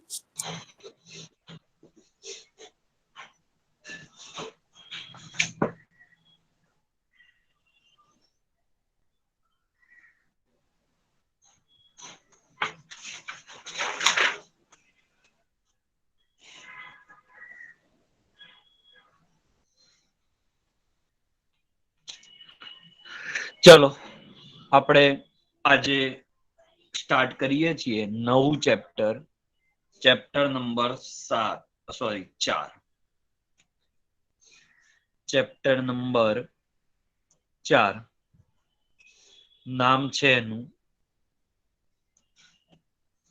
ચલો આપણે આજે સ્ટાર્ટ કરીએ છીએ નવું chapter, chapter number 4. Chapter number 4 નામ છે એનું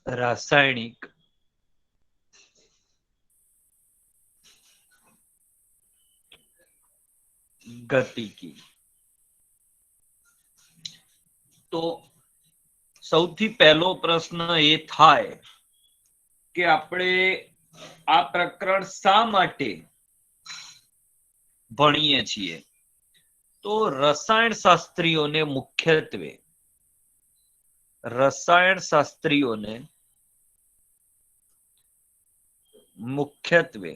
રાસાયણિક ગતિકી. તો સૌથી પહેલો પ્રશ્ન એ થાય કે આપણે આ પ્રકરણ શા માટે ભણીએ છીએ? તો રસાયણ શાસ્ત્રીઓને મુખ્યત્વે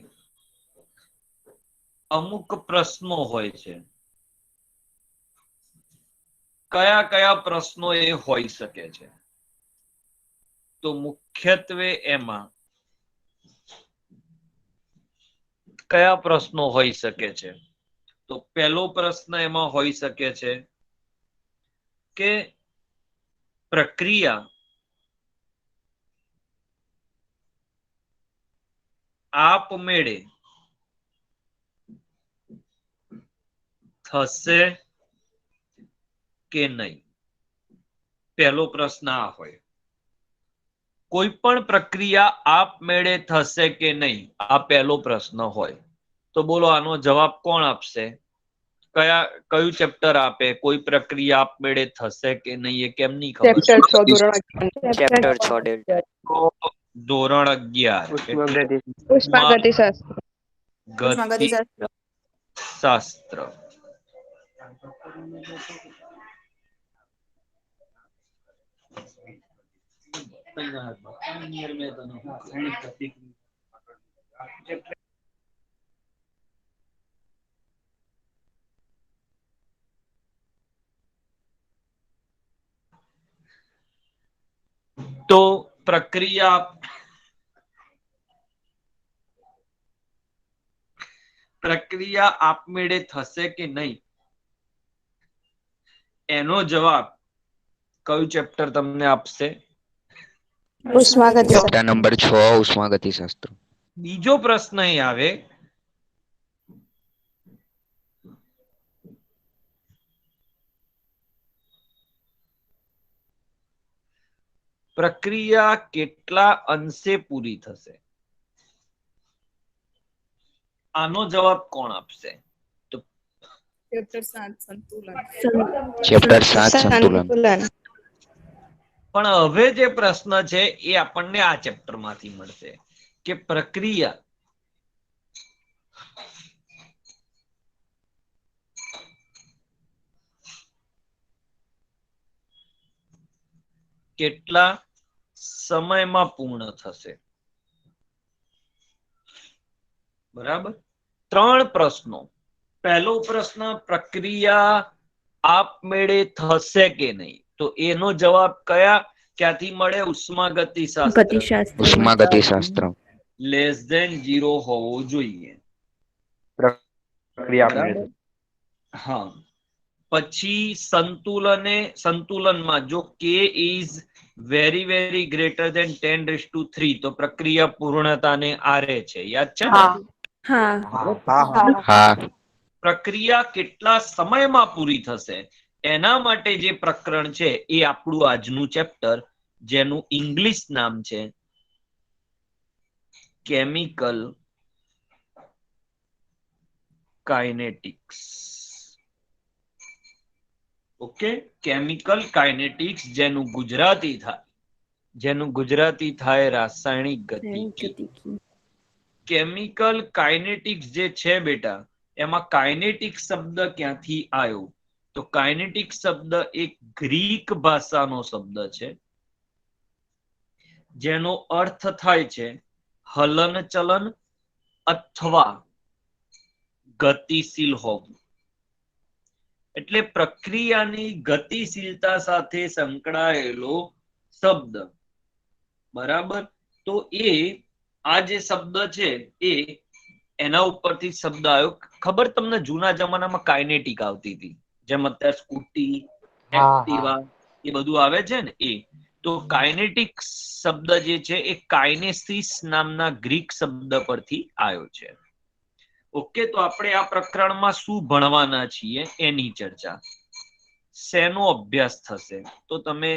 અમુક પ્રશ્નો હોય છે. કયા કયા પ્રશ્નો એ હોઈ શકે છે? તો મુખ્યત્વે એમાં કયા પ્રશ્નો હોઈ શકે છે? તો પહેલો પ્રશ્ન એમાં હોઈ શકે છે કે પ્રક્રિયા આપમેળે થશે કે નહીં? પહેલો પ્રશ્ન આ હોય. કોઈ પણ પ્રક્રિયા આપમેળે થશે કે નહીં, આ પહેલો પ્રશ્ન હોય. તો બોલો આનો જવાબ કોણ આપશે? કયું ચેપ્ટર આપે? કોઈ પ્રક્રિયા આપમેળે થશે કે નહીં એ કેમ નહીં ખબર? ધોરણ 11 શાસ્ત્ર. તો પ્રક્રિયા આપમેળે થશે કે નહીં, એનો જવાબ કયું ચેપ્ટર તમને આપશે? Chapter number 6 ઉષ્માગતિશાસ્ત્ર. બીજો પ્રશ્ન એ આવે પ્રક્રિયા કેટલા અંશે પૂરી થશે? આનો જવાબ કોણ આપશે? તો ચેપ્ટર 7 સંતુલન. પણ હવે જે પ્રશ્ન છે એ આપણને આ ચેપ્ટર માંથી મળશે કે પ્રક્રિયા કેટલા સમયમાં પૂર્ણ થશે? બરાબર. 3 પ્રશ્નો. પહેલો પ્રશ્ન પ્રક્રિયા આપમેળે થશે કે નહીં, તો એનો જવાબ ક્યાંથી મળે? ઉષ્માગતિશાસ્ત્ર. લેસ ધેન 0 હોવો જોઈએ. હા. પછી સંતુલનમાં જો k is very very greater than 10⁻³ તો પ્રક્રિયા પૂર્ણતાને આરે છે. યાદ છે ને? પ્રક્રિયા કેટલા સમયમાં પૂરી થશે એના માટે જે પ્રકરણ છે એ આપણું આજનું ચેપ્ટર, જેનું ઇંગ્લિશ નામ છે chemical kinetics. Okay, chemical kinetics, જેનું ગુજરાતી થાય રાસાયણિક ગતિકી. કેમિકલ કાઇનેટિક્સ જે છે બેટા, એમાં કાઇનેટિક શબ્દ ક્યાંથી આવ્યો? તો કાઇનેટિક શબ્દ એક ગ્રીક ભાષાનો શબ્દ છે જેનો અર્થ થાય છે હલન ચલન અથવા ગતિશીલ હોવું. એટલે પ્રક્રિયાની ગતિશીલતા સાથે સંકળાયેલો શબ્દ. બરાબર, તો આ જે શબ્દ છે એ એના ઉપરથી શબ્દ આવ્યો. ખબર તમને જૂના જમાનામાં કાઇનેટિક આવતી હતી, જેમ અત્યારે સ્કૂટી, એક્ટિવા એ બધું આવે છે ને એ. તો કાઇનેટિક શબ્દ જે છે એ કાઇનેસિસ નામના ગ્રીક શબ્દ પરથી આવ્યો છે. ઓકે, તો આપણે આ પ્રકરણમાં શું ભણવાના છીએ એની ચર્ચા. શેનો અભ્યાસ થશે? તો તમે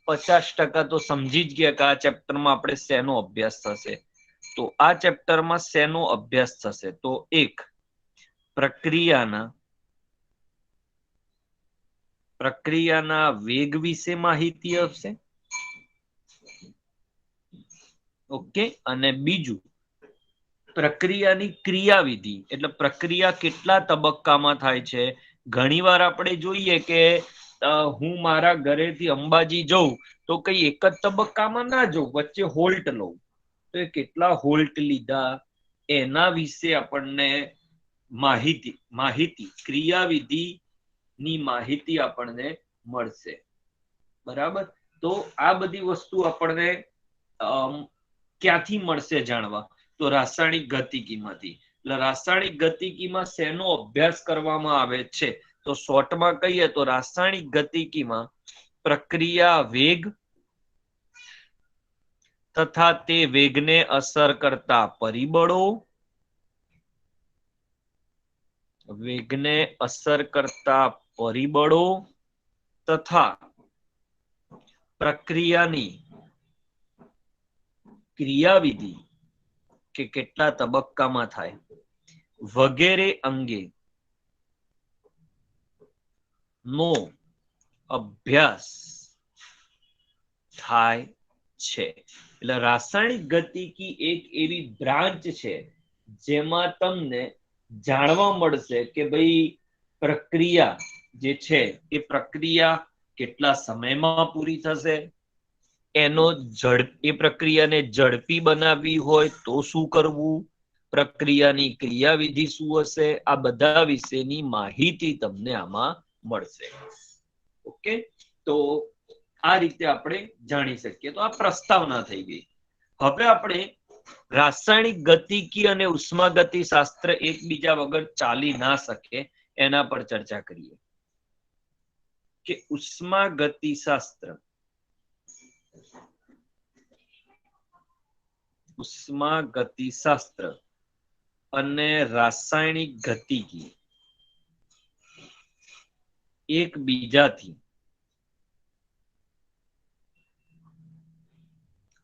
50% તો સમજી જ ગયા કે આ ચેપ્ટરમાં આપણે શેનો અભ્યાસ થશે. તો આ ચેપ્ટરમાં શેનો અભ્યાસ થશે? તો એક, પ્રક્રિયાના વેગ વિશે માહિતી આપશે. ઓકે, અને બીજું પ્રક્રિયાની ક્રિયાવિધિ, એટલે પ્રક્રિયા કેટલા તબક્કામાં થાય છે. ઘણીવાર આપણે જોઈએ કે હું મારા ઘરેથી અંબાજી જઉં તો કઈ એક જ તબક્કામાં ના જઉં, વચ્ચે હોલ્ટ લઉં. તો એ કેટલા હોલ્ટ લીધા એના વિશે આપણને માહિતી ક્રિયાવિધિ ની માહિતી આપણને મળશે. બરાબર, તો આ બધી વસ્તુ આપણને ક્યાંથી મળશે જાણવા? તો રાસાયણિક ગતિકીમાંથી. એટલે રાસાયણિક ગતિકીમાં શેનો અભ્યાસ કરવામાં આવે છે? તો શોર્ટમાં કહીએ તો રાસાયણિક ગતિકીમાં પ્રક્રિયા વેગ તથા તે વેગને અસર કરતા પરિબળો, તથા પ્રક્રિયાની ક્રિયાવિધિ કે કેટલા તબક્કામાં થાય વગેરે અંગે નો અભ્યાસ થાય છે. એટલે રાસાયણિક ગતિકી એક એવી બ્રાન્ચ છે જેમાં તમને જાણવા મળશે કે ભાઈ પ્રક્રિયા જે છે એ પ્રક્રિયા કેટલા સમયમાં પૂરી થશે, એ પ્રક્રિયાને ઝડપી બનાવવી હોય તો શું કરવું, પ્રક્રિયાની ક્રિયાવિધિ શું હશે, આ બધા વિશેની માહિતી તમને આમાં મળશે. ઓકે, તો આ રીતે આપણે જાણી શકીએ. તો આ પ્રસ્તાવના થઈ ગઈ. હવે આપણે રાસાયણિક ગતિકી અને ઉષ્માગતિશાસ્ત્ર એકબીજા વગર ચાલી ના શકે એના પર ચર્ચા કરીએ કે ઉષ્માગતિશાસ્ત્ર અને રાસાયણિક ગતિકી એકબીજાથી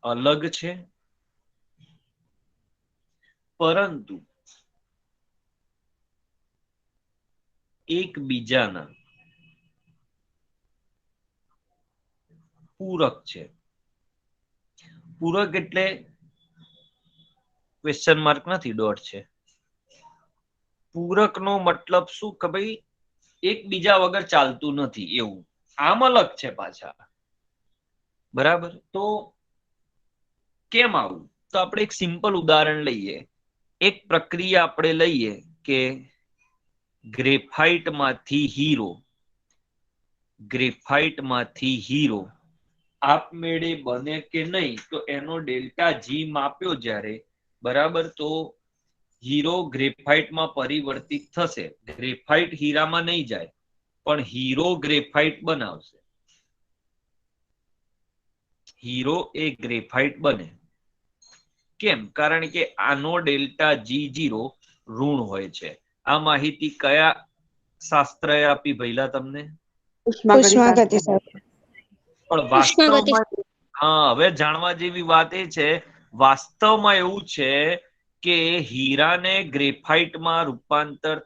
અલગ છે, પરંતુ એકબીજાના પૂરક છે. પૂરક એટલે ક્વેશ્ચન માર્ક નથી, ડોટ છે. પૂરકનો મતલબ શું કે ભાઈ એકબીજા વગર ચાલતું નથી એવું. આમ અલગ છે પાછા. બરાબર, તો કેમ આવું? તો આપણે એક સિમ્પલ ઉદાહરણ લઈએ. એક પ્રક્રિયા આપણે લઈએ કે ગ્રેફાઇટમાંથી હીરો આપમેળે બને કે નહીં, તો એનો ડેલ્ટા જી માપ્યો જ્યારે, બરાબર, તો હીરો ગ્રેફાઇટમાં પરિવર્તિત થશે. ગ્રેફાઇટ હીરામાં નહીં જાય, પણ હીરો ગ્રેફાઇટ બનાવશે. હીરો એ ગ્રેફાઇટ બને. કેમ? કારણ કે આનો ડેલ્ટા G0 ઋણ હોય છે. આ માહિતી કયા શાસ્ત્રએ આપી ભઈલા તમને? ઉષ્માગતિશાસ્ત્ર. પણ વાસ્તવમાં હવે જાણવા જેવી વાત એ છે, વાસ્તવમાં એવું છે કે હીરાને ગ્રેફાઇટમાં રૂપાંતર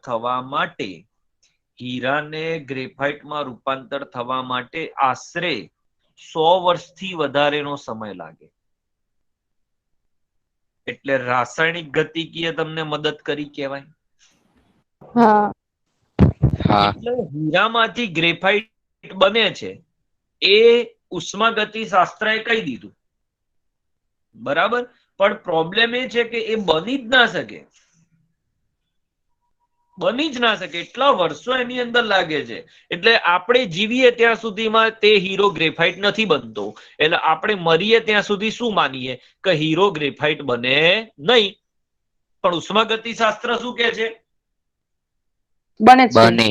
થવા માટે આશરે 100 વર્ષથી વધારેનો સમય લાગે. એટલે રાસાયણિક ગતિકીએ તમને મદદ કરી કહેવાય. એટલે હીરામાંથી ગ્રેફાઇટ બને છે એ ઉષ્માગતિશાસ્ત્રએ કહી દીધું. બરાબર, પણ પ્રોબ્લેમ એ છે કે એ બની જ ના શકે, બની જ ના શકે. એટલા વર્ષો એની અંદર લાગે છે. એટલે આપણે જીવીએ ત્યાં સુધીમાં તે હીરો ગ્રેફાઇટ નથી બનતો. એટલે આપણે મરીએ ત્યાં સુધી શું માનીએ કે હીરો ગ્રેફાઇટ બને નહીં. પણ ઉષ્માગતિ શાસ્ત્ર શું કે છે? બને છે. બને.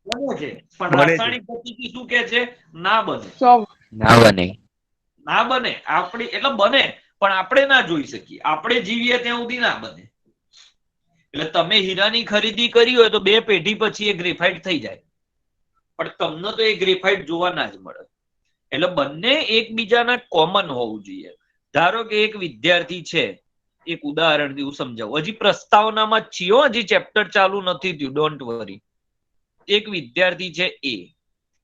બને છે. પણ બને છે. રાસાયણિક ગતિકી શું કે છે? ના બને. 100 ના બને. ના બને. આપણી એટલે બને પણ આપણે ના જોઈ શકીએ. આપણે જીવીએ ત્યાં સુધી ના બને. એટલે તમે હીરાની ખરીદી કરી હોય તો 2 પેઢી પછી એ ગ્રેફાઇટ થઈ જાય, પણ તમને તો એ ગ્રેફાઇટ જોવા ના જ મળે. એટલે બંને એકબીજાના કોમન હોવું જોઈએ. ધારો કે એક વિદ્યાર્થી છે, એક ઉદાહરણથી હું સમજાવું, હજી પ્રસ્તાવનામાં જ છીએ, હજી ચેપ્ટર ચાલુ નથી થયું, ડોન્ટ વરી. એક વિદ્યાર્થી છે એ,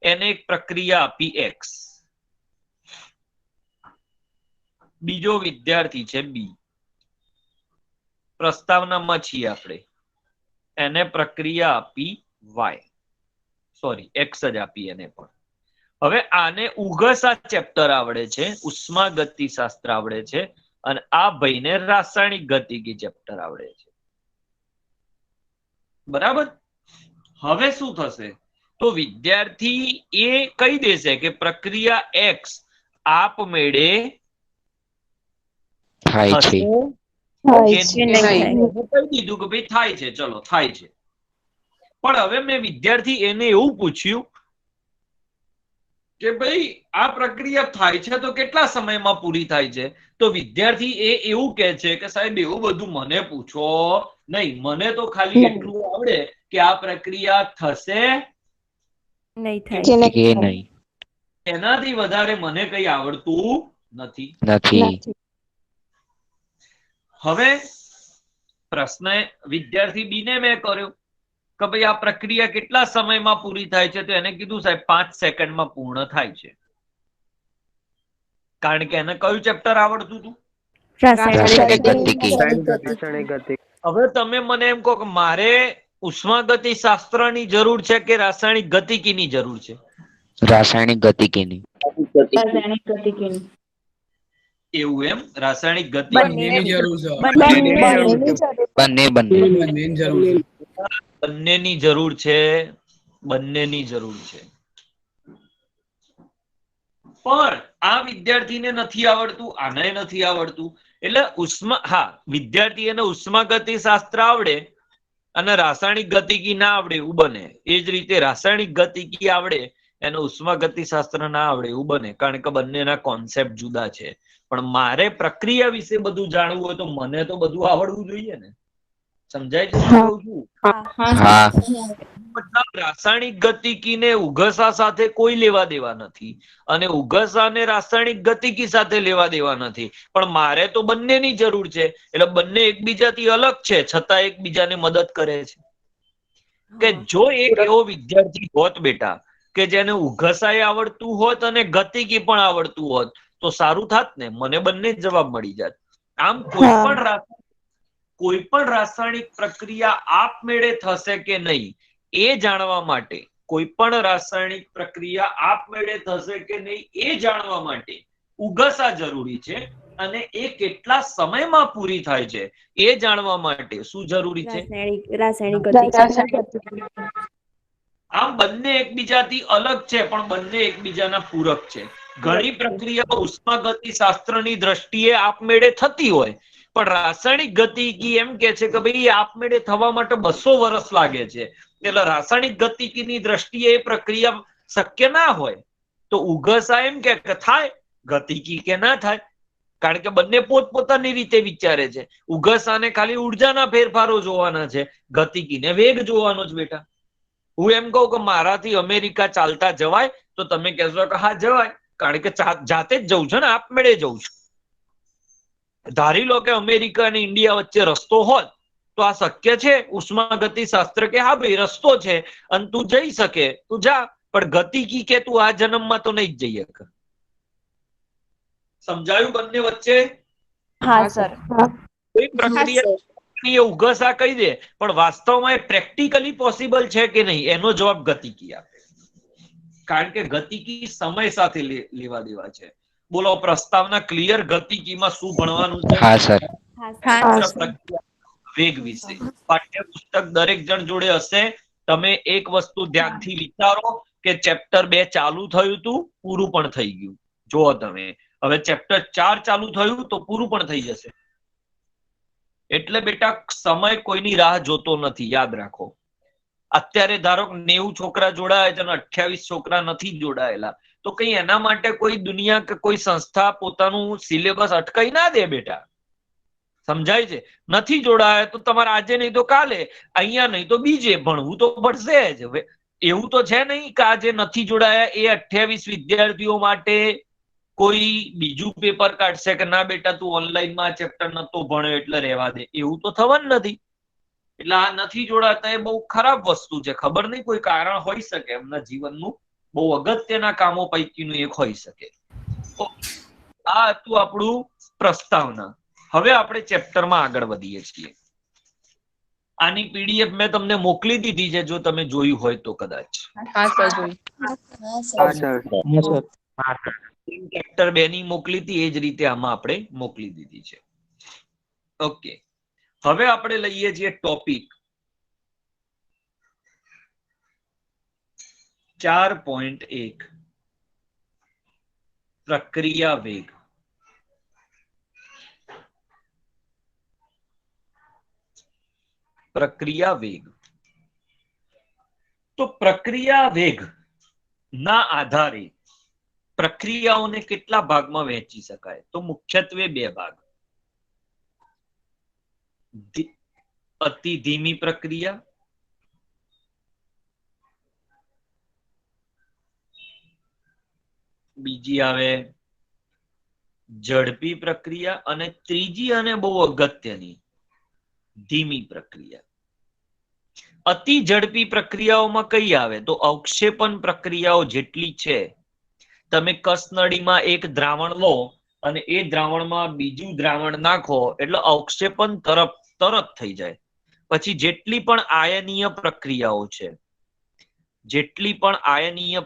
એને એક પ્રક્રિયા આપી એક્સ. બીજો વિદ્યાર્થી છે બી, પ્રસ્તાવનામાં છીએ આપણે, એને પ્રક્રિયા આપી વાય, સોરી એક્સ જ આપી એને પણ. હવે આને ઉગસા ચેપ્ટર આવડે છે, ઉષ્માગતિશાસ્ત્ર આવડે છે, અને આ ભાઈને રાસાયણિક ગતિકી ચેપ્ટર આવડે છે. બરાબર? હવે શું થશે? તો વિદ્યાર્થી એ કહી દેશે કે પ્રક્રિયા એક્સ આપમેળે થાય છે. થાય કે છે નહીં? નહીં. કહી દીધું કે ભાઈ થાય છે, ચલો થાય છે. પણ હવે મેં વિદ્યાર્થી એને એવું પૂછ્યું કે ભાઈ આ પ્રક્રિયા થાય છે તો કેટલા સમયમાં પૂરી થાય છે? તો વિદ્યાર્થી એ એવું કહે છે કે સાહેબ એવું બધું મને પૂછો નહીં, મને તો ખાલી એટલું આવડે કે આ પ્રક્રિયા થશે નહીં કે થાય. કે નહીં. નહીં. એનાથી વધારે મને કઈ આવડતું નથી. નથી. નથી. હવે પ્રશ્ન વિદ્યાર્થી બી ને મેં કર્યો કે ભાઈ આ પ્રક્રિયા કેટલા સમયમાં પૂરી થાય છે? તો એને કીધું સાહેબ 5 સેકન્ડમાં પૂર્ણ થાય છે. કારણ કે એને કયું ચેપ્ટર આવડતું હતું? રાસાયણિક ગતિકી. રાસાયણિક ગતિ. હવે તમે મને એમ કહો કે મારે ઉષ્માગતિ શાસ્ત્રની જરૂર છે કે રાસાયણિક ગતિકીની જરૂર છે? રાસાયણિક ગતિકીની. રાસાયણિક ગતિકીની. એવું એમ? રાસાયણિક ગતિ બંનેની જરૂર છે. બંનેની બંનેની જરૂર જરૂર. બંને બંને. બંનેની જરૂર છે. બંનેની જરૂર છે, બંનેની જરૂર છે. પણ આ વિદ્યાર્થીને નથી આવડતું, આને નથી આવડતું. એટલે વિદ્યાર્થીને ઉષ્માગતિ શાસ્ત્ર આવડે અને રાસાયણિક ગતિકી ના આવડે એવું બને. એ જ રીતે રાસાયણિક ગતિકી આવડે એને ઉષ્માગતિ શાસ્ત્ર ના આવડે એવું બને, કારણ કે બંનેના કોન્સેપ્ટ જુદા છે. પણ મારે પ્રક્રિયા વિશે બધું જાણવું હોય તો મને તો બધું આવડવું જોઈએ ને. સમજાય છે શું કહું છું? હા. મતલબ રાસાયણિક ગતિકીને ઉગસા સાથે કોઈ લેવા દેવા નથી, અને ઉગસાને રાસાયણિક ગતિકી સાથે લેવા દેવા નથી. પણ મારે તો બંનેની જરૂર છે. એટલે બંને એકબીજાથી અલગ છે, છતાં એકબીજાને મદદ કરે છે. કે જો એક એવો વિદ્યાર્થી હોત બેટા કે જેને ઉગસાય આવડતું હોત અને ગતિકી પણ આવડતું હોત તો સારું થાત ને. મને બંને જ જવાબ મળી જાત. આમ કોઈ પણ રાસાયણિક પ્રક્રિયા આપમેળે થશે કે નહીં એ જાણવા માટે, કોઈ પણ રાસાયણિક પ્રક્રિયા આપમેળે થશે કે નહીં એ જાણવા માટે ઉગસા જરૂરી છે, અને એ કેટલા સમયમાં પૂરી થાય છે એ જાણવા માટે શું જરૂરી છે? રાસાયણિક ગતિકી. આમ બંને એકબીજાથી અલગ છે પણ બંને એકબીજાના પૂરક છે. ઘણી પ્રક્રિયાઓ ઉષ્માગતિ શાસ્ત્રની દ્રષ્ટિએ આપમેળે થતી હોય, પણ રાસાયણિક ગતિકી એમ કે છે કે ભાઈ આપમેળે થવા માટે 200 વર્ષ લાગે છે. એટલે રાસાયણિક ગતિકીની દ્રષ્ટિએ એ પ્રક્રિયા શક્ય ના હોય. તો ઉગસા એમ કે થાય, ગતિકી કે ના થાય. કારણ કે બંને પોતપોતાની રીતે વિચારે છે. ઉગસાને ખાલી ઉર્જાના ફેરફારો જોવાના છે, ગતિકીને વેગ જોવાનો જ બેટા. હું એમ કહું કે મારાથી અમેરિકા ચાલતા જવાય તો તમે કહેશો કે હા જવાય, કારણ કે જાતે જ જવું છે ને, આપમેળે જવું છું. ધારી લો કે અમેરિકા અને ઇન્ડિયા વચ્ચે રસ્તો હોત તો આ શક્ય છે? ઉષ્માગતિ શાસ્ત્ર કે હા ભાઈ રસ્તો છે અને તું જઈ શકે, તું જા. પણ ગતિકી કે તું આ જન્મમાં તો નહીં જ જઈ શકે. સમજાયું બંને વચ્ચે? હા સર. કોઈ પ્રક્રિયા ઉગસા કહી દે પણ વાસ્તવમાં એ પ્રેક્ટિકલી પોસિબલ છે કે નહીં એનો જવાબ ગતિકી આપે. કારણ કે ગતિકી સમય સાથે લેવા દેવા છે. બોલો પ્રસ્તાવના ક્લિયર? ગતિકીમાં શું ભણવાનું છે? હા સર. હા હા, સર પ્રક્રિયા વેગ વિશે. પાઠ્યપુસ્તક દરેક જણ જોડે હશે. તમે એક વસ્તુ ધ્યાનથી વિચારો કે ચેપ્ટર 2 ચાલુ થયું હતું, પૂરું પણ થઈ ગયું. જો તમે હવે ચેપ્ટર 4 ચાલુ થયું તો પૂરું પણ થઈ જશે. એટલે બેટા સમય કોઈની રાહ જોતો નથી, યાદ રાખો. અત્યારે ધારો કે 90 છોકરા જોડાયા છે અને 28 છોકરા નથી જોડાયેલા, તો કઈ એના માટે કોઈ દુનિયા કે કોઈ સંસ્થા પોતાનું સિલેબસ અટકાઈ ના દે બેટા. સમજાય છે? નથી જોડાયા તો તમારે આજે નહીં તો કાલે, અહીંયા નહીં તો બીજે ભણવું તો પડશે જ. હવે એવું તો છે નહીં કે આજે નથી જોડાયા એ 28 વિદ્યાર્થીઓ માટે કોઈ બીજું પેપર કાઢશે કે ના બેટા તું ઓનલાઈનમાં ચેપ્ટર નતો ભણ્યો એટલે રહેવા દે, એવું તો થવાનું નથી. એટલે આ નથી જોડાતા એ બહુ ખરાબ વસ્તુ છે. ખબર નહીં, કોઈ કારણ હોઈ શકે એમના જીવનનું, બહુ અગત્યના કામો પૈકીનું એક હોઈ શકે. તો આ હતું આપણું પ્રસ્તાવના. હવે આપણે ચેપ્ટરમાં આગળ વધીએ છીએ. આની પીડીએફ મેં તમને મોકલી દીધી છે, જો તમે જોયું હોય તો કદાચ. હા સર જોઈ. ચેપ્ટર 2 ની મોકલી હતી એ જ રીતે આમાં આપણે મોકલી દીધી છે. ઓકે, હવે આપણે લઈએ છીએ ટોપિક 4.1 પ્રક્રિયા વેગ. પ્રક્રિયા વેગ. તો પ્રક્રિયા વેગ ના આધારે પ્રક્રિયાઓને કેટલા ભાગમાં વહેંચી શકાય? તો મુખ્યત્વે 2 ભાગ. અતિ ધીમી પ્રક્રિયા બીજી આવે ઝડપી પ્રક્રિયા અને ત્રીજી અને બહુ અગત્યની ધીમી પ્રક્રિયા. અતિ ઝડપી પ્રક્રિયાઓમાં કઈ આવે? તો અવક્ષેપન પ્રક્રિયાઓ જેટલી છે. તમે કસનળીમાં એક દ્રાવણ લો અને એ દ્રાવણમાં બીજું દ્રાવણ નાખો એટલે અવક્ષેપન તરત થઈ જાય. પછી જેટલી પણ આયનીય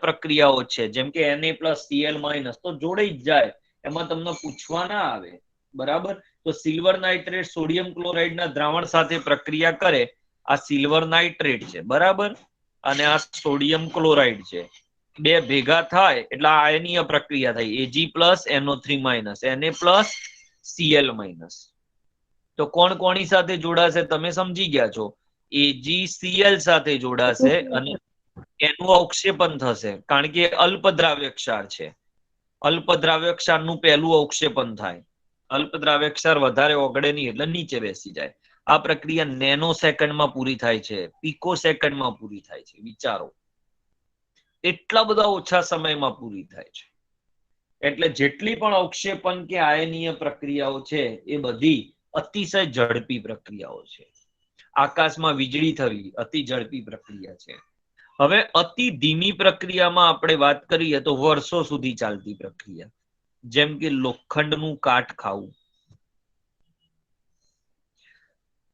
પ્રક્રિયાઓ છે, જેમ કે Na+Cl- તો જોડાઈ જ જાય, એમાં તમને પૂછવા ના આવે. બરાબર? તો સિલ્વર નાઇટ્રેટ સોડિયમ ક્લોરાઇડ ના દ્રાવણ સાથે પ્રક્રિયા કરે. આ સિલ્વર નાઇટ્રેટ છે, બરાબર, અને આ સોડિયમ ક્લોરાઇડ છે. બે ભેગા થાય એટલે આયનીય પ્રક્રિયા થાય. Ag+NO3- Na+Cl-. તો કોણ કોની સાથે જોડાશે તમે સમજી ગયા છો? AgCl સાથે જોડાશે અને એનું અવક્ષેપન થશે, કારણ કે અલ્પ દ્રાવ્ય ક્ષાર છે. અલ્પ દ્રાવ્ય ક્ષારનું પહેલું અવક્ષેપન થાય. અલ્પ દ્રાવ્ય ક્ષાર વધારે ઓગળે નહીં એટલે નીચે બેસી જાય. આ પ્રક્રિયા નેનો સેકન્ડમાં પૂરી થાય છે, પિકો સેકન્ડમાં પૂરી થાય છે. વિચારો, એટલા બધા ઓછા સમયમાં પૂરી થાય છે. એટલે જેટલી પણ અવક્ષેપન કે આયનીય પ્રક્રિયાઓ છે એ બધી અતિશય ઝડપી પ્રક્રિયાઓ છે. આકાશમાં વીજળી થવી અતિ ઝડપી પ્રક્રિયા છે. હવે અતિ ધીમી પ્રક્રિયામાં આપણે વાત કરીએ તો વર્ષો સુધી ચાલતી પ્રક્રિયા, જેમ કે લોખંડનું કાટ ખાવું.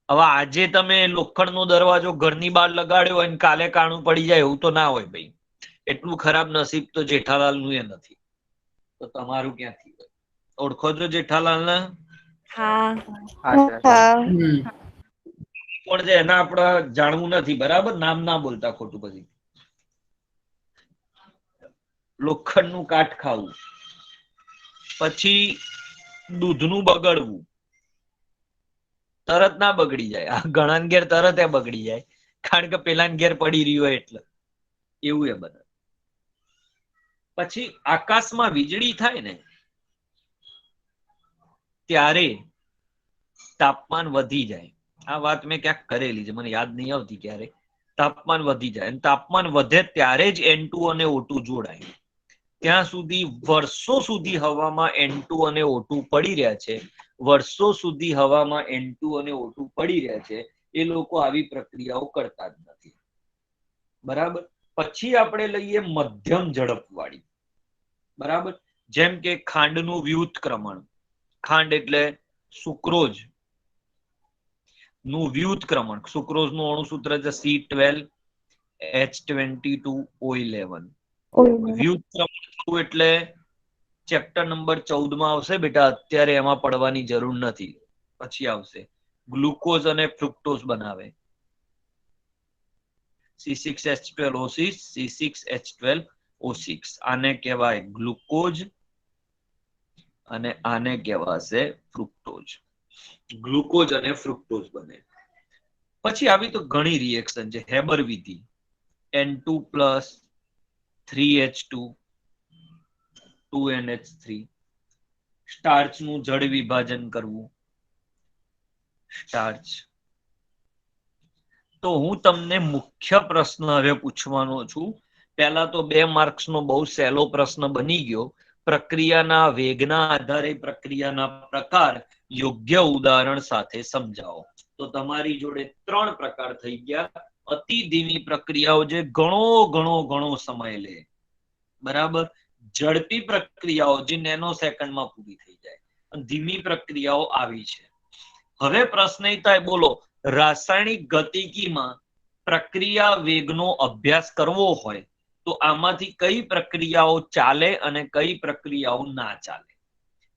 હવે આજે તમે લોખંડનો દરવાજો ઘરની બહાર લગાડ્યો હોય કાલે કાણું પડી જાય એવું તો ના હોય ભાઈ. એટલું ખરાબ નસીબ તો જેઠાલાલનું એ નથી. તો તમારું ક્યાંથી હોય? ઓળખો છો જેઠાલાલને? હા કોણ છે એના આપણે જાણવું નથી, બરાબર? નામ ના બોલતા ખોટું. પછી લોખંડનું કાટ ખાવું, પછી દૂધનું બગડવું. તરત ના બગડી જાય, આ ઘણા ઘેર તરત એ બગડી જાય, કારણ કે પેલા ઘેર પડી રહ્યું હોય એટલે એવું એ બને. પછી આકાશમાં વીજળી થાય ને ત્યારે તાપમાન વધી જાય. આ વાત મેં ક્યાંક કરેલી છે, મને યાદ નહીં આવતી ક્યારે. તાપમાન વધી જાય અને તાપમાન વધે ત્યારે જ N2 અને O2 જોડાય. ત્યાં સુધી વર્ષો સુધી હવામાં N2 અને O2 પડી રહ્યા છે. વર્ષો સુધી હવામાં N2 અને O2 પડી રહ્યા છે. એ લોકો આવી પ્રક્રિયાઓ કરતા જ નથી. બરાબર? પછી આપણે લઈએ મધ્યમ ઝડપ વાળી. બરાબર? જેમ કે ખાંડનું વ્યુત્ક્રમણ. ખાંડ એટલે સુક્રોઝ નું વ્યુત્ક્રમણ. સુક્રોઝ નું અણુસૂત્ર છે C12H22O11. વ્યુત્ક્રમણ એટલે ચેપ્ટર નંબર 14 માં આવશે બેટા, અત્યારે એમાં પડવાની જરૂર નથી, પછી આવશે. ગ્લુકોઝ અને ફ્રુક્ટોઝ બનાવે, C6H12O6, C6H12O6. આને કહેવાય ગ્લુકોઝ અને આને કહેવાશે ફ્રુક્ટોઝ. ગ્લુકોઝ અને ફ્રુક્ટોઝ બને. પછી આવી તો ઘણી રિએક્શન છે. હેબર વિધિ, N2+ 3H2 2NH3, સ્ટાર્ચ નું જળ વિભાજન કરવું, સ્ટાર્ચ. તો હું તમને મુખ્ય પ્રશ્ન હવે પૂછવાનો છું. પહેલા તો 2 માર્ક્સ નો બહુ સહેલો પ્રશ્ન બની ગયો. પ્રક્રિયાના વેગના આધારે પ્રક્રિયાના પ્રકાર યોગ્ય ઉદાહરણ સાથે સમજાવો. તો તમારી જોડે 3 પ્રકાર થઈ ગયા. અતિ ધીમી પ્રક્રિયાઓ જે ઘણો સમય લે, બરાબર. ઝડપી પ્રક્રિયાઓ જે નેનો સેકન્ડમાં પૂરી થઈ જાય, અને ધીમી પ્રક્રિયાઓ આવી છે. હવે પ્રશ્ન એ થાય, બોલો, રાસાયણિક ગતિકીમાં પ્રક્રિયા વેગનો અભ્યાસ કરવો હોય તો આમાંથી કઈ પ્રક્રિયાઓ ચાલે અને કઈ પ્રક્રિયાઓ ના ચાલે?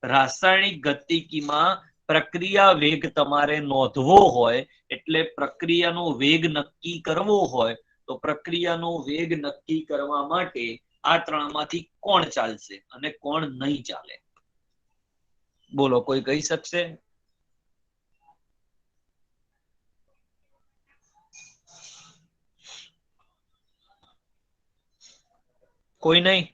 રાસાયણિક ગતિકીમાં પ્રક્રિયા વેગ તમારે નોંધવો હોય, એટલે પ્રક્રિયાનો વેગ નક્કી કરવો હોય, તો પ્રક્રિયાનો વેગ નક્કી કરવા માટે આ 3 માંથી કોણ ચાલશે અને કોણ નહીં ચાલે? બોલો, કોઈ કહી શકશે? કોઈ નહીં?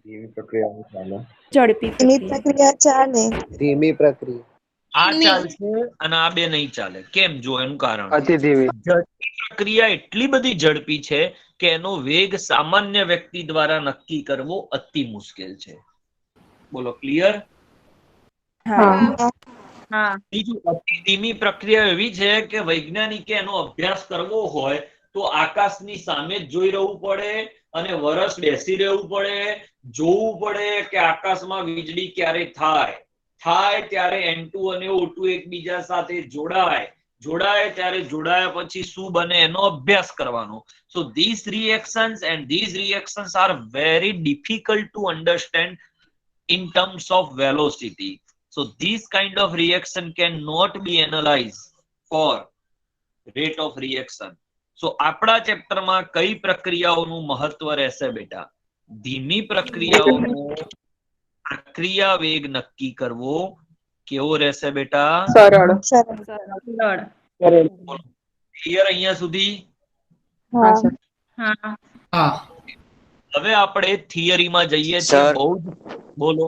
ધીમી પ્રક્રિયા ચાલે. ઝડપી પ્રક્રિયા ચાલે. ધીમી પ્રક્રિયા. આ ચાલશે અને આ 2 નહીં ચાલે. કેમ? જો એનું કારણ, અતિ ધીમી. ઝડપી પ્રક્રિયા એટલી બધી ઝડપી છે કે એનો વેગ સામાન્ય વ્યક્તિ દ્વારા નક્કી કરવો અતિ મુશ્કેલ છે. બોલો, ક્લિયર? બીજું, અતિ ધીમી પ્રક્રિયા એવી છે કે વૈજ્ઞાનિકે એનો અભ્યાસ કરવો હોય તો આકાશની સામે જ જોઈ રહેવું પડે અને વર્ષ બેસી રહેવું પડે, જોવું પડે કે આકાશમાં વીજળી ક્યારે થાય ત્યારે N2 અને O2 એકબીજા સાથે જોડાય ત્યારે જોડાયા પછી શું બને એનો અભ્યાસ કરવાનો. So these reactions are very difficult to understand in terms of velocity. So these kind of reaction cannot be analyzed for rate of reaction. So આપણા ચેપ્ટરમાં કઈ પ્રક્રિયાઓનું મહત્વ રહેશે બેટા? ધીમી પ્રક્રિયાઓનો પ્રક્રિયા વેગ નક્કી કરવો કેવો રહેશે બેટા? સરળ. ક્લિયર અહીંયા સુધી? હા. હવે આપણે થિયરીમાં જઈએ છીએ. સર. બહુ બોલો.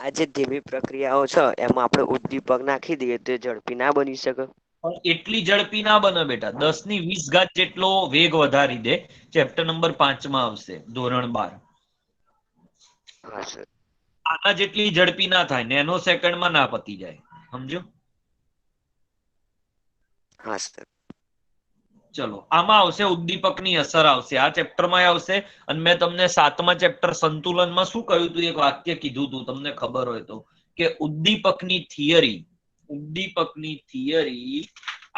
આ જે ધીમી પ્રક્રિયાઓ છે એમાં આપણે ઉદ્દીપક નાખી દઈએ તો એ ઝડપી ના બની શકે. પણ એટલી ઝડપી ના બને બેટા. 10⁻20 જેટલો વેગ વધારી દે. ચેપ્ટર નંબર 5 માં આવશે, ધોરણ 12. હા સર. આના જેટલી ઝડપી ના થાય, નેનો સેકન્ડમાં ના પતી જાય. સમજો? હા સર. ચલો, આમાં આવશે ઉદ્દીપકની અસર આવશે, આ ચેપ્ટરમાં આવશે. અને મેં તમને 7મા ચેપ્ટર સંતુલનમાં શું કહ્યું હતું? એક વાક્ય કીધું હતું, તમને ખબર હોય તો, કે ઉદ્દીપકની થિયરી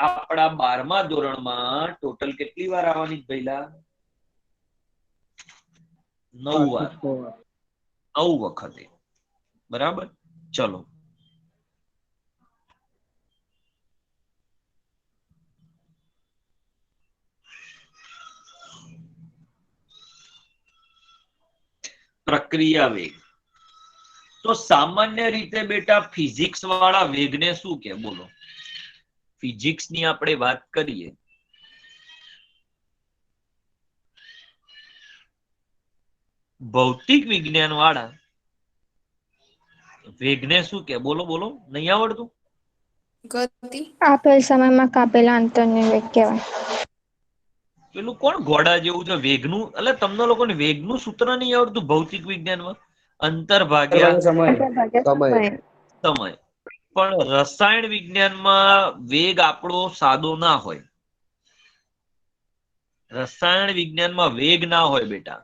આપણા 12મા ધોરણમાં ટોટલ કેટલી વાર આવવાની પહેલા? 9 વાર. 9 વખતે. બરાબર. ચલો, પ્રક્રિયા વેગ. તો સામાન્ય રીતે બેટા ફિઝિક્સ વાળા વેગને શું કે? બોલો, ફિઝિક્સ ની આપણે વાત કરીએ, ભૌતિક વિજ્ઞાન વાળા વેગને શું કે? બોલો બોલો, નહીં આવડતું? ગતિ. આપેલ સમયમાં કાપેલા અંતરને વેગ કહેવાય. પેલું કોણ ઘોડા જેવું છે વેગનું? એટલે તમને લોકોને વેગનું સૂત્ર નહીં આવડતું ભૌતિક વિજ્ઞાનમાં? અંતર ભાગ્યા સમય. સમય. પણ રસાયણ વિજ્ઞાનમાં વેગ આપણો સાદો ના હોય. રસાયણ વિજ્ઞાનમાં વેગ ના હોય બેટા,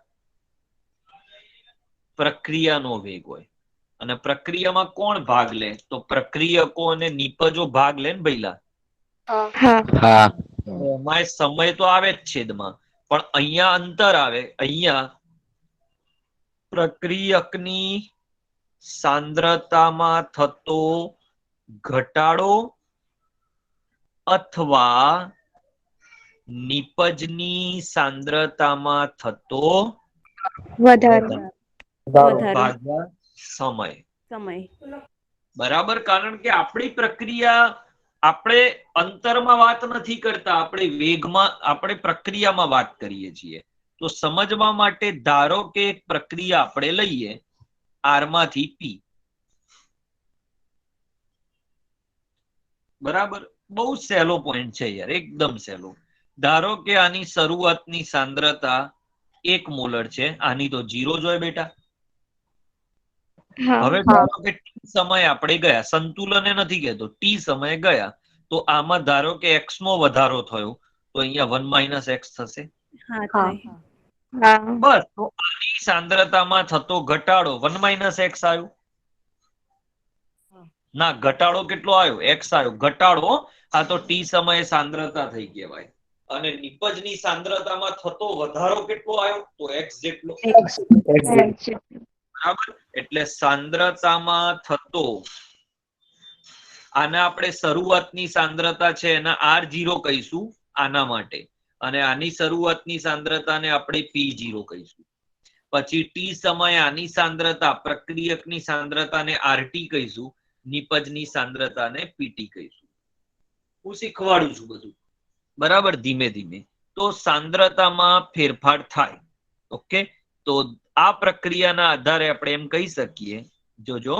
પ્રક્રિયાનો વેગ હોય. અને પ્રક્રિયામાં કોણ ભાગ લે? તો પ્રક્રિયકો અને નિપજો ભાગ લે ને ભઈલા. હા. એમાં સમય તો આવે જ છેદમાં, પણ અહીંયા અંતર આવે. અહીંયા પ્રક્રિયકની સાંદ્રતામાં થતો ઘટાડો અથવા નિપજની સાંદ્રતામાં થતો વધારો ભાગ્યા સમય. બરાબર, કારણ કે આપણી પ્રક્રિયા આપણે અંતરમાં વાત નથી કરતા, આપણે વેગમાં, આપણે પ્રક્રિયામાં વાત કરીએ છીએ. તો સમજવા માટે ધારો કે એક પ્રક્રિયા આપણે લઈએ આર માંથી પી. બરાબર, બહુ સહેલો પોઈન્ટ છે યાર, એકદમ સહેલો. ધારો કે આની શરૂઆતની સાંદ્રતા 1 મોલર છે, આની તો 0 જ હોય બેટા. હવે ધારો કે ટી સમય આપણે ગયા, સંતુલને નથી કહેતો, ટી સમય ગયા, તો આમાં ધારો કે x નો વધારો થયો, તો અહીંયા 1 - x થશે. બસ, તો આની સાંદ્રતામાં થતો ઘટાડો 1 - x આવ્યો. ના, ઘટાડો કેટલો આવ્યો? x આવ્યો. ઘટાડો આ તો ટી સમયે સાંદ્રતા થઈ કહેવાય. અને નિપજની સાંદ્રતામાં થતો વધારો કેટલો આવ્યો? તો x જેટલો. બરાબર, એટલે સાંદ્રતામાં થતો, આના આપણે શરૂઆતની સાંદ્રતા છે એના R0 કહીશું આના માટે, અને આની શરૂઆતની સાંદ્રતાને આપણે P0 કહીશું. પછી ટી સમયે આની સાંદ્રતા, પ્રક્રિયકની સાંદ્રતાને RT કહીશું, નિપજની સાંદ્રતાને PT કહીશું. હું શીખવાડું છું બધું, બરાબર, ધીમે ધીમે. તો સાંદ્રતામાં ફેરફાર થાય. ઓકે, તો આ પ્રક્રિયાના આધારે આપણે એમ કહી શકીએ, જોજો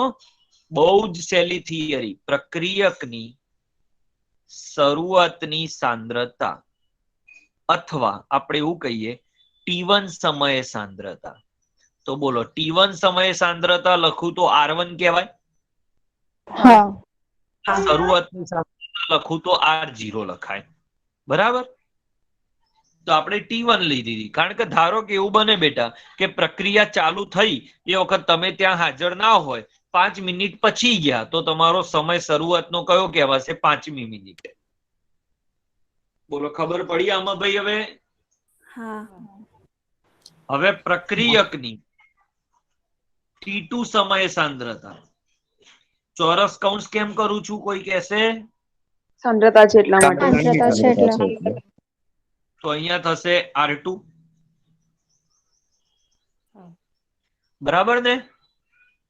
બહુ જ સહેલી થિયરી, પ્રક્રિયકની શરૂઆતની સાંદ્રતા અથવા આપણે એવું કહીએ T1 સમયે સાંદ્રતા. તો બોલો, T1 સમયે સાંદ્રતા લખું તો R1 કહેવાય. શરૂઆતની સાંદ્રતા લખું તો R0 લખાય. બરાબર, તો આપણે T1 લઈ દીધી, કારણ કે ધારો કે એવું બને બેટા કે પ્રક્રિયા ચાલુ થઈ એ વખત તમે ત્યાં હાજર ના હોય, 5 મિનિટ પછી ગયા, તો તમારો સમય શરૂઆતનો કયો કહેવાશે? 5મી મિનિટે. બોલો, ખબર પડી આમાં ભાઈ? હવે પ્રક્રિયકની T2 સમયે સાંદ્રતા, ચોરસ કૌંસ કેમ કરું છું કોઈ કહેશે? સાંદ્રતા છે એટલા માટે. તો અહીંયા થશે R2. બરાબર ને?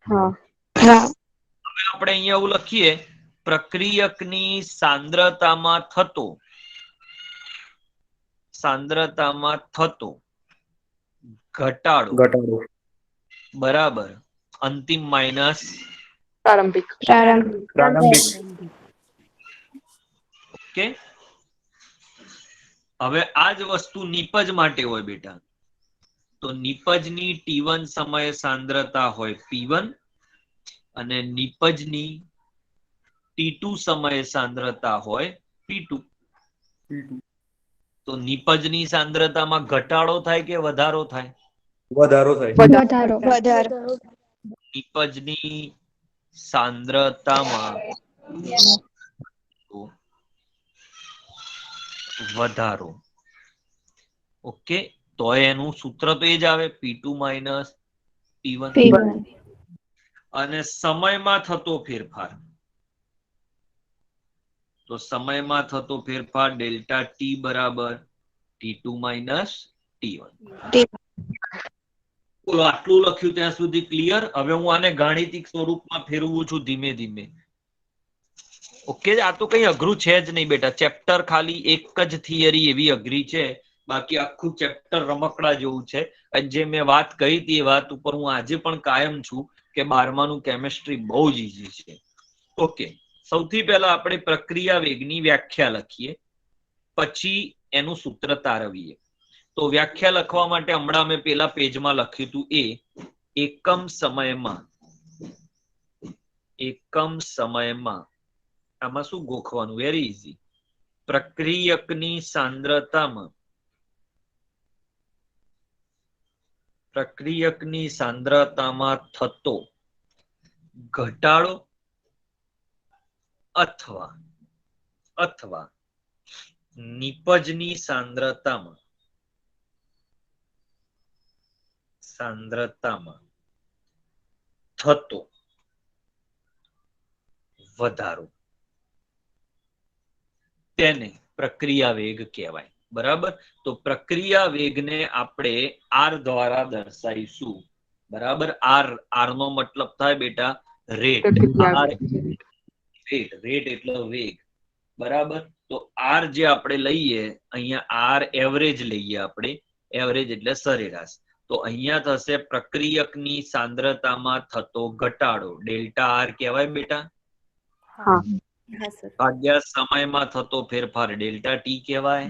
હવે આપણે અહીંયા એવું લખીએ, પ્રક્રિયકની સાંદ્રતામાં થતો ઘટાડો બરાબર અંતિમ માઇનસ પ્રારંભિક. ઓકે, હવે આ જ વસ્તુ નિપજ માટે હોય બેટા. તો નિપજની T1 સમયે સાંદ્રતા હોય P1 અને નિપજની T2 સમયે સાંદ્રતા હોય P2. તો નિપજની સાંદ્રતામાં ઘટાડો થાય કે વધારો થાય? વધારો. નિપજની સાંદ્રતામાં વધારો. ઓકે, તો એનું સૂત્ર તો એ જ આવે, P2 - P1. અને સમયમાં થતો ફેરફાર, તો સમયમાં થતો ફેરફાર ડેલ્ટા T બરાબર T2 - T1. બોલો, આટલું લખ્યું ત્યાં સુધી ક્લિયર? હવે હું આને ગાણિતિક સ્વરૂપમાં ફેરવું છું ધીમે ધીમે. ઓકે, આ તો કઈ અઘરું છે જ નહીં બેટા. ચેપ્ટર ખાલી એક જ થિયરી એવી અઘરી છે, બાકી આખું ચેપ્ટર રમકડા જેવું છે. અને જે મેં વાત કહી હતી એ વાત ઉપર હું આજે પણ કાયમ છું કે 12માનું કેમિસ્ટ્રી બહુ જ ઈઝી છે. ઓકે, સૌથી પહેલા આપણે પ્રક્રિયા વેગની વ્યાખ્યા લખીએ, પછી એનું સૂત્ર તારવીએ. તો વ્યાખ્યા લખવા માટે હમણાં મેં પેલા પેજમાં લખ્યું હતું એ એકમ સમયમાં આમાં શું ગોખવાનું? Very easy. પ્રક્રિયકની સાંદ્રતામાં થતો ઘટાડો અથવા નિપજની સાંદ્રતામાં થતો વધારો તેને પ્રક્રિયા વેગ કહેવાય. બરાબર. તો પ્રક્રિયા વેગને આપણે આર દ્વારા દર્શાવીશું. બરાબર. આર નો મતલબ થાય બેટા રેટ. રેટ એટલે વેગ. બરાબર. તો આર જે આપણે લઈએ અહીંયા આર એવરેજ લઈએ આપણે. એવરેજ એટલે સરેરાશ. તો અહીંયા થશે પ્રક્રિયકની સાંદ્રતામાં થતો ઘટાડો ડેલ્ટા આર કહેવાય બેટા. ભાગ્યા સમયમાં થતો ફેરફાર ડેલ્ટા ટી કહેવાય.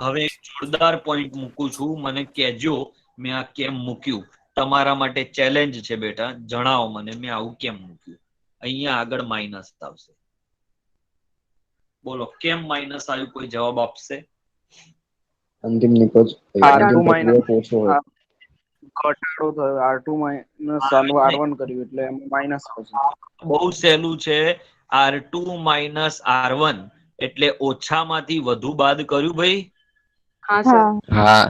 હવે એક જોરદાર પોઈન્ટ મૂકું છું, મને કહેજો મેં આ કેમ મૂક્યું. તમારા માટે ચેલેન્જ છે બેટા, જણાવો મને મેં આવું કેમ મૂક્યું. અહીંયા આગળ માઇનસ આવશે. બોલો કેમ માઇનસ આવ્યું? કોઈ જવાબ આપશે? અંતિમ નિપજ R2 માઇનસ ઓછો હોય. ઘટાડો થયો, R2 માઇનસ R1 કર્યું એટલે એમાં માઇનસ આવશે. બહુ સહેલું છે. R2 માઇનસ R1 એટલે ઓછામાંથી વધુ બાદ કર્યું ભાઈ. હા સર. હા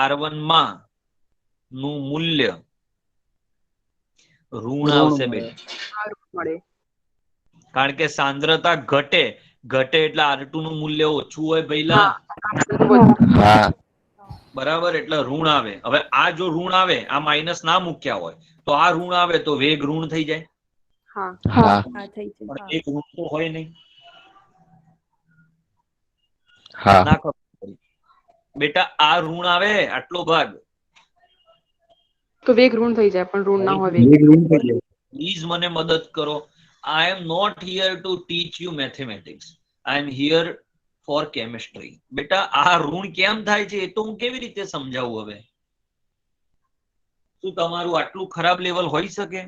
R1 માં નું મૂલ્ય ઋણ આવશે બેટા. મળે. કારણ કે સાંદ્રતા ઘટે એટલે R2 નું મૂલ્ય ઓછું હોય પહેલા. હા બરાબર. એટલે ઋણ આવે. હવે આ જો ઋણ આવે, આ માઇનસ ના મૂક્યા હોય તો આ ઋણ આવે તો વેગ ઋણ થઈ જાય. હા પણ એક ઋણ તો હોય નહીં. હા ના ખબર પડી. બેટા આ ઋણ આવે આટલો ભાગ તો વેગ ઋણ થઈ જાય પણ ઋણ ના હોય વેગ. પ્લીઝ મને મદદ કરો. I am not here to teach you mathematics. I am here for chemistry. બેટા આ ઋણ કેમ થાય છે એ તો હું કેવી રીતે સમજાવું હવે? શું તમારું આટલું ખરાબ લેવલ હોઈ શકે?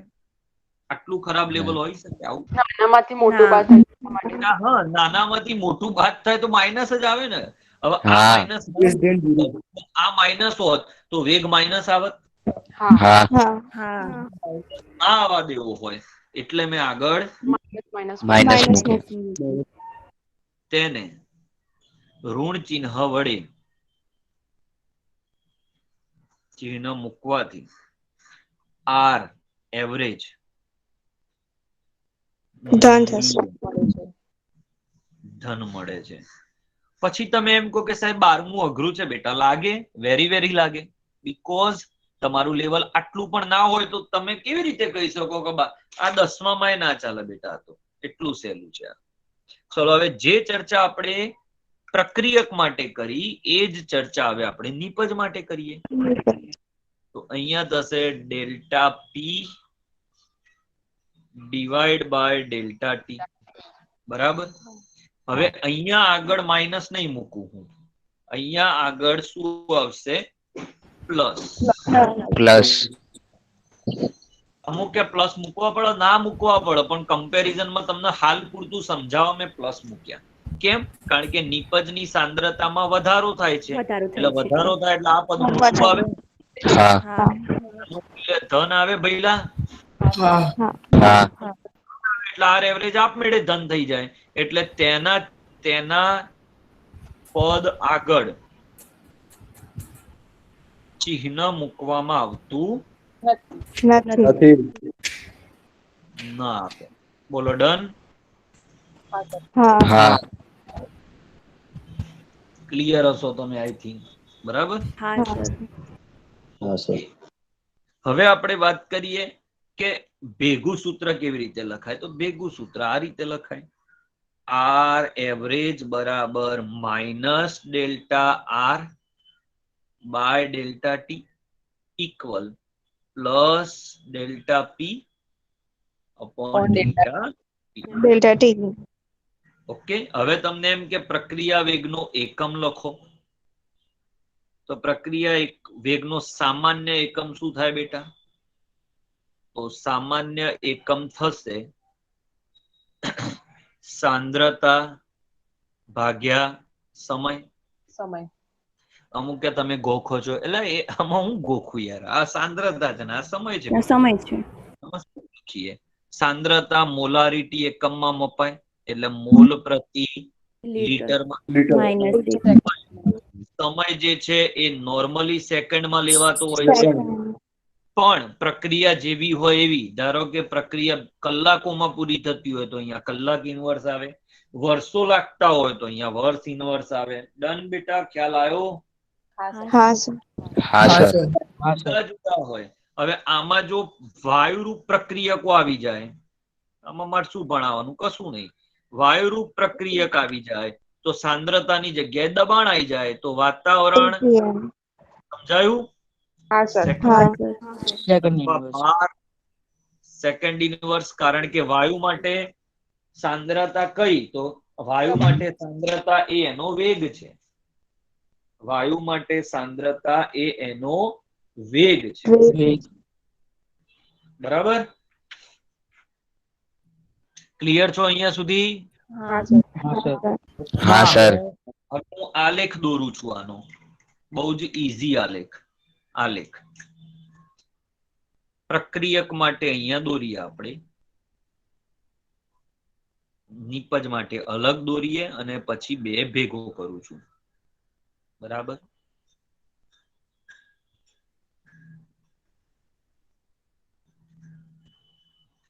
આટલું ખરાબ લેવલ હોઈ શકે આવું? નાનામાંથી મોટું બાદ થાય માટે. હા, નાનામાંથી મોટું બાદ થાય તો માઇનસ જ આવે ને. હવે આ હા. માઇનસ આ માઇનસ હોત તો વેગ માઇનસ આવત. હા. હા હા ના આવવા દેવો હોય એટલે મેં આગળ માઇનસ માઇનસ માઇનસ મૂકે. તેને ઋણ ચિહ્ન વડે ચિહ્ન મૂકવાથી આર એવરેજ ધન થશે. ધન મળે છે. પછી તમે એમ કહો કે સાહેબ 12મું અઘરું છે બેટા. લાગે, વેરી વેરી લાગે. બીકોઝ તમારું લેવલ આટલું પણ ના હોય તો તમે કેવી રીતે કહી શકો કે આ 10માં ના ચાલે બેટા. તો એટલું સહેલું છે. ચલો હવે જે ચર્ચા આપણે પ્રક્રિયક માટે કરી એ જ ચર્ચા હવે આપણે નિપજ માટે કરીએ. તો અહીંયા થશે delta P divide by delta T. બરાબર. હવે અહીંયા આગળ માઇનસ નહીં મૂકું હું. અહીંયા આગળ શું આવશે? પ્લસ. અમુક કે પ્લસ મૂકવા પડે, ના મૂકવા પડે, પણ કમ્પેરિઝનમાં તમને હાલ પૂરતું સમજાવવા મેં પ્લસ મૂક્યા. કેમ? કારણ કે નિપજની સાંદ્રતામાં વધારો થાય છે. એટલે વધારો થાય એટલે આ પદ મોટું આવે. ધન આવે ભઈલા. એટલે આર એવરેજ આપમેળે ધન થઈ જાય. એટલે તેના પદ આગળ ચિહ્ન મૂકવામાં આવતું નથી. ના આપે. બોલો ડન. હા ક્લિયર હશો તમે આઈ થિંક. બરાબર. હા સર. હવે આપણે વાત કરીએ કે ભેગું સૂત્ર કેવી રીતે લખાય. તો ભેગું સૂત્ર આ રીતે લખાય. આર એવરેજ બરાબર minus delta R by delta T equal plus delta P upon delta delta T. Okay. હવે તમને એમ કે પ્રક્રિયા વેગનો એકમ લખો. તો પ્રક્રિયા વેગનો સામાન્ય એકમ શું થાય બેટા? તો સામાન્ય એકમ થશે સાંદ્રતા ભાગ્યા સમય. અમુક કે તમે ગોખો છો એટલે આમાં હું ગોખું યાર. આ સાંદ્રતા છે ને આ સમય છે. સાંદ્રતા મોલારિટી એકમમાં મપાય એટલે મોલ પ્રતિ લીટરમાં. સમય જે છે એ નોર્મલી સેકન્ડમાં લેવાતો હોય છે. પણ પ્રક્રિયા જેવી હોય એવી, ધારો કે પ્રક્રિયા કલાકોમાં પૂરી થતી હોય તો અહીંયા કલાક ઇનવર્સ આવે, વર્ષો લાગતા હોય તો અહીંયા વર્ષ ઇનવર્સ આવે. ડન બેટા, ખ્યાલ આવ્યો? હા સર. હા સર. જુદા જુદા હોય. હવે આમાં જો વાયુરૂપ પ્રક્રિયકો આવી જાય, આમાં મારે શું ભણાવવાનું? કશું નહીં. વાયુરૂપ પ્રક્રિયક આવી જાય તો સાંદ્રતાની જગ્યાએ દબાણ આવી જાય તો વાતાવરણ. સમજાયું? હા સર. સેકન્ડ ઇનવર્સ, કારણ કે વાયુ માટે સાંદ્રતા કઈ? તો વાયુ માટે સાંદ્રતા એ એનો વેગ છે. વાયુ માટે સાંદ્રતા એ એનો વેગ છે. બરાબર? ક્લિયર છો અહીંયા સુધી? હા સર. હવે હું આલેખ દોરું છું આનો, બહુ જ ઈઝી આલેખ. આલેખ પ્રક્રિયક માટે અહીંયા દોરીએ આપણે, નિપજ માટે અલગ દોરીએ અને પછી બે ભેગો કરું છું. બરાબર?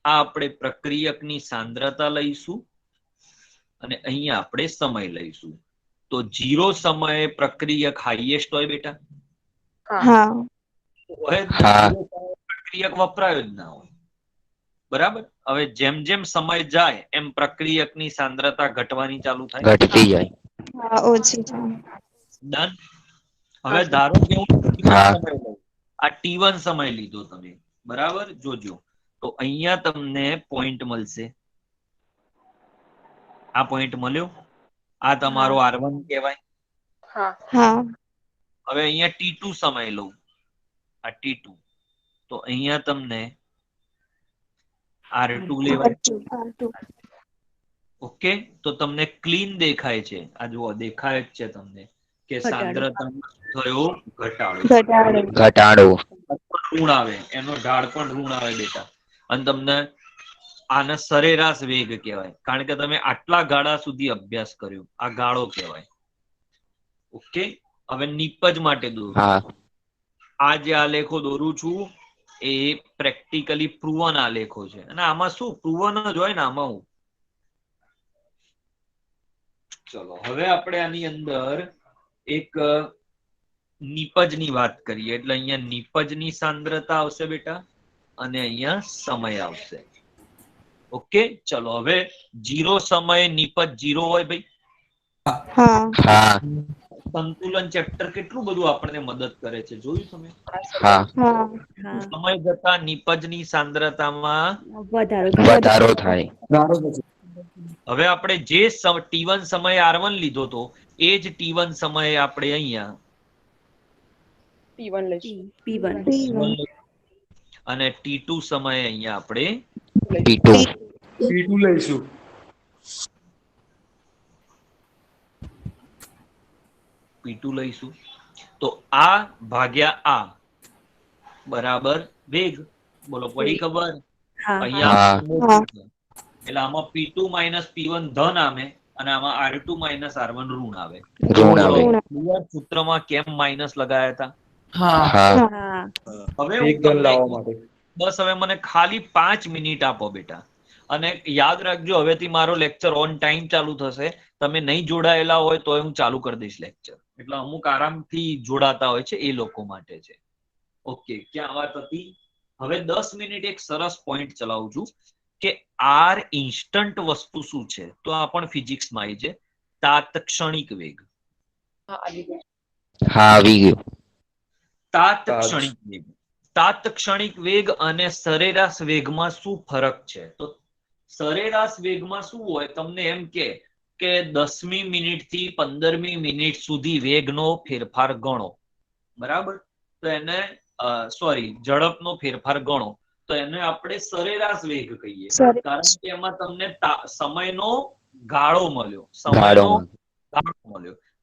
આ આપણે પ્રક્રિયકની સાંદ્રતા લઈશું અને અહીંયા આપણે સમય લઈશું. તો 0 સમયે પ્રક્રિયક હાઈએસ્ટ હોય બેટા? હા. પ્રક્રિયક વપરાયો જ ના હોય. બરાબર? હવે જેમ જેમ સમય જાય એમ પ્રક્રિયકની સાંદ્રતા ઘટવાની ચાલુ થાય, ઘટતી જાય. હા, ઓછી થાય. ડન. હવે ધારો કે હું આ T1 સમય લીધો તમે, બરાબર? જોજો તો અહીંયા તમને પોઈન્ટ મળશે. આ પોઈન્ટ મળ્યો, આ તમારો R1 કહેવાય. હા. હવે અહીંયા T2 સમય લઉં, આ T2, તો અહીંયા તમને R2 લેવાય. ઓકે, તો તમને ક્લીન દેખાય છે. આ જુઓ, દેખાય જ છે તમને કે સાંદ્રતામાં થયો ઘટાડો. ઘટાડો. ઋણ આવે, એનો ઢાળ પણ ઋણ આવે બેટા. અને તમને આને સરેરાશ વેગ કહેવાય, કારણ કે તમે આટલા ગાળા સુધી અભ્યાસ કર્યો. આ ગાળો કહેવાય. ઓકે, હવે નિપજ માટે દોરું. આ જે આલેખો દોરું છું એ પ્રેક્ટિકલી પ્રૂવન આલેખો છે, અને આમાં શું પ્રૂવન જ હોય ને આમાં. હું ચલો હવે આપણે આની અંદર એક નિપજની વાત કરીએ. એટલે અહીંયા નિપજની સાંદ્રતા આવશે બેટા અને અહીંયા સમય આવશે. ઓકે, ચલો હવે 0 સમયે નિપજ 0 હોય ભાઈ. હા. સંતુલન ચેપ્ટર કેટલું બધું આપણને મદદ કરે છે, જોયું તમે? હા. સમય જતા નિપજની સાંદ્રતામાં વધારો થાય. હવે આપણે જે T1 સમયે R1 લીધો તો એ જ T1 સમયે આપણે અહીંયા P1 અને T2 સમયે અહીંયા આપણે T2 લઈશું. P2 લઈશું. તો આ ભાગ્યા આ બરાબર વેગ. બોલો, પડી ખબર? અહીંયા એટલે આમાં P2 માઇનસ P1 ધન આવે અને આમાં R2 માઇનસ R1 ઋણ આવે. સૂત્રમાં કેમ માઇનસ લગાયા હતા? હવે બસ હવે મને ખાલી 5 મિનિટ આપો બેટા, અને યાદ રાખજો હવેથી મારો લેક્ચર ઓન ટાઈમ ચાલુ થશે. તમે નહીં જોડાયેલા હોય તો હું ચાલુ કરી દઈશ લેક્ચર. એટલે અમુક આરામથી જોડાતા હોય છે, એ લોકો માટે છે. ઓકે, ક્યાં વાત હતી? હવે 10 મિનિટ એક સરસ પોઈન્ટ ચલાવું છું કે આર ઇન્સ્ટન્ટ વસ્તુ શું છે, તો આ પણ ફિઝિક્સમાં આવી છે. તાત્ક્ષણિક વેગ. આવી ગયો. તાત્ક્ષણિક વેગ. તાત્ક્ષણિક વેગ અને સરેરાશ વેગમાં શું ફરક છે? તો સરેરાશ વેગમાં શું હોય, તમને એમ કે 10મી મિનિટ થી 15મી મિનિટ સુધી વેગનો ફેરફાર ગણો. બરાબર? તો એને ઝડપનો ફેરફાર ગણો તો એને આપણે સરેરાશ વેગ કહીએ, કારણ કે એમાં તમને સમયનો ગાળો મળ્યો.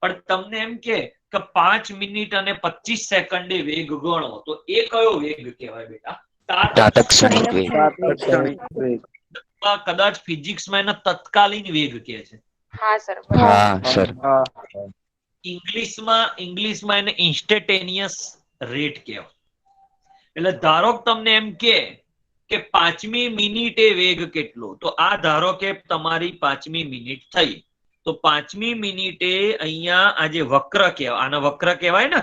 પણ તમને એમ કે 5 મિનિટ અને 25 સેકન્ડે વેગ ગણો તો એ કયો વેગ કહેવાય બેટા? તાત્ક્ષણિક વેગ. કદાચ ફિઝિક્સમાં એને તત્કાલીન વેગ કહે છે. હા સર. ઇંગ્લિશમાં એને ઇન્સ્ટેન્ટેનિયસ રેટ કહેવાય. એટલે ધારો કે તમને એમ કે 5મી મિનિટે વેગ કેટલો, તો આ ધારો કે તમારી 5મી મિનિટ થઈ, તો 5મી મિનિટે અહીંયા આ જે વક્ર કહેવાય, આને વક્ર કહેવાય ને,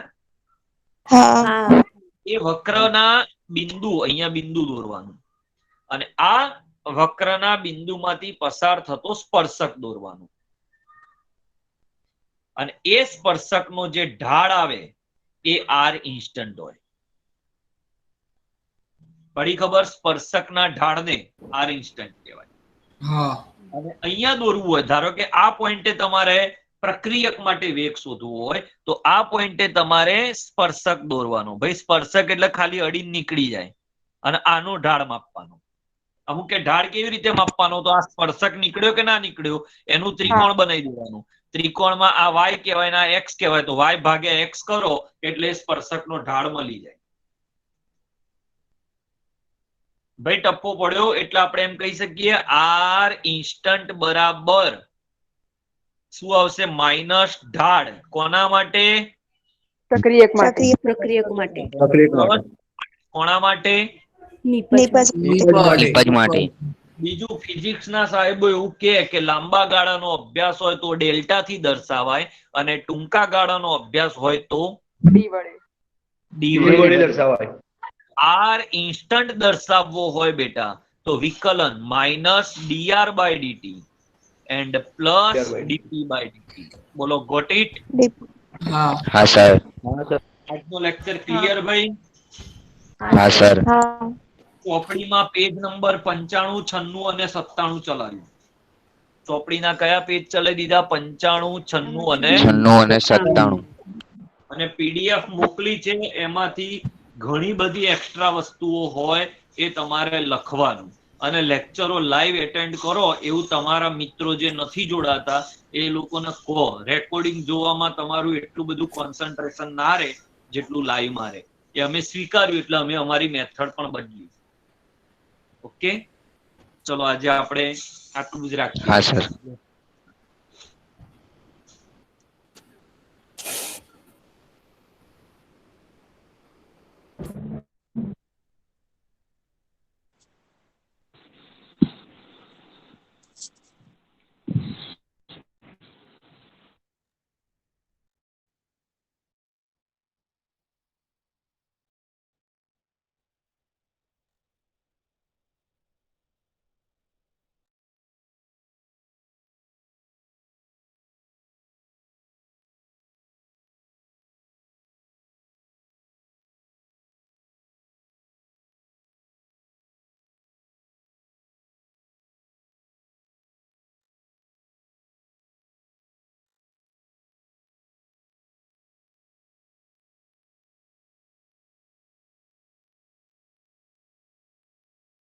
હા એ વક્રના બિંદુ અહીંયા બિંદુ દોરવાનું, અને આ વક્રના બિંદુમાંથી પસાર થતો સ્પર્શક દોરવાનું, અને એ સ્પર્શકનો જે ઢાળ આવે એ આર ઇન્સ્ટન્ટ હોય. પડી ખબર? સ્પર્શકના ઢાળને આર ઇન્સ્ટન્ટ કહેવાય. હા. અને અહીંયા દોરવું હોય, ધારો કે આ પોઈન્ટે તમારે પ્રક્રિયક માટે વેગ શોધવો હોય, તો આ પોઈન્ટે તમારે સ્પર્શક દોરવાનો. ભાઈ સ્પર્શક એટલે ખાલી અડીને નીકળી જાય, અને આનો ઢાળ માપવાનો. અમુક કે ઢાળ કેવી રીતે માપવાનો? તો આ સ્પર્શક નીકળ્યો કે ના નીકળ્યો એનું ત્રિકોણ બનાવી દેવાનું. ત્રિકોણમાં આ વાય કહેવાય ને આ એક્સ કહેવાય, તો વાય ભાગ્યા એક્સ કરો એટલે સ્પર્શકનો ઢાળ મળી જાય. ભાઈ ટપ્પો પડ્યો એટલે આપણે એમ કહી શકીએ આર ઇન્સ્ટન્ટ બરાબર શું આવશે? માઇનસ ઢાળ. કોના માટે? પ્રક્રિયક માટે. કોના માટે? નિપજ નિપજ માટે. બીજું ફિઝિક્સ ના સાહેબો એવું કે લાંબા ગાળાનો અભ્યાસ હોય તો ડેલ્ટા થી દર્શાવાય, અને ટૂંકા ગાળાનો અભ્યાસ હોય તો ડી વડે. ડી વડે દર્શાવાય. આર ઇન્સ્ટન્ટ દર્શાવવો હોય બેટા તો વિકલન minus DR by DT and plus DP by DT. બોલો, ગોટ ઇટ? હા. હા સર. આજનો લેક્ચર ક્લિયર ભાઈ? હા સર. હા ચોપડીમાં પેજ નંબર 95, 96 અને 97 ચલાવ્યું. ચોપડીના કયા પેજ ચલાવી દીધા? 95, 96 અને 96 અને 97. અને પીડીએફ મોકલી છે, એમાંથી ઘણી બધી એક્સ્ટ્રા વસ્તુઓ હોય એ તમારે લખવાનું. અને લેક્ચરો લાઈવ એટેન્ડ કરો એવું તમારા મિત્રો જે નથી જોડાતા એ લોકોને કહો. રેકોર્ડિંગ જોવામાં તમારું એટલું બધું કોન્સન્ટ્રેશન ના રહે જેટલું લાઈવમાં રહે. એ અમે સ્વીકાર્યું એટલે અમે અમારી મેથડ પણ બદલી. ઓકે, ચલો આજે આપણે આટલું જ રાખીએ. હા સર.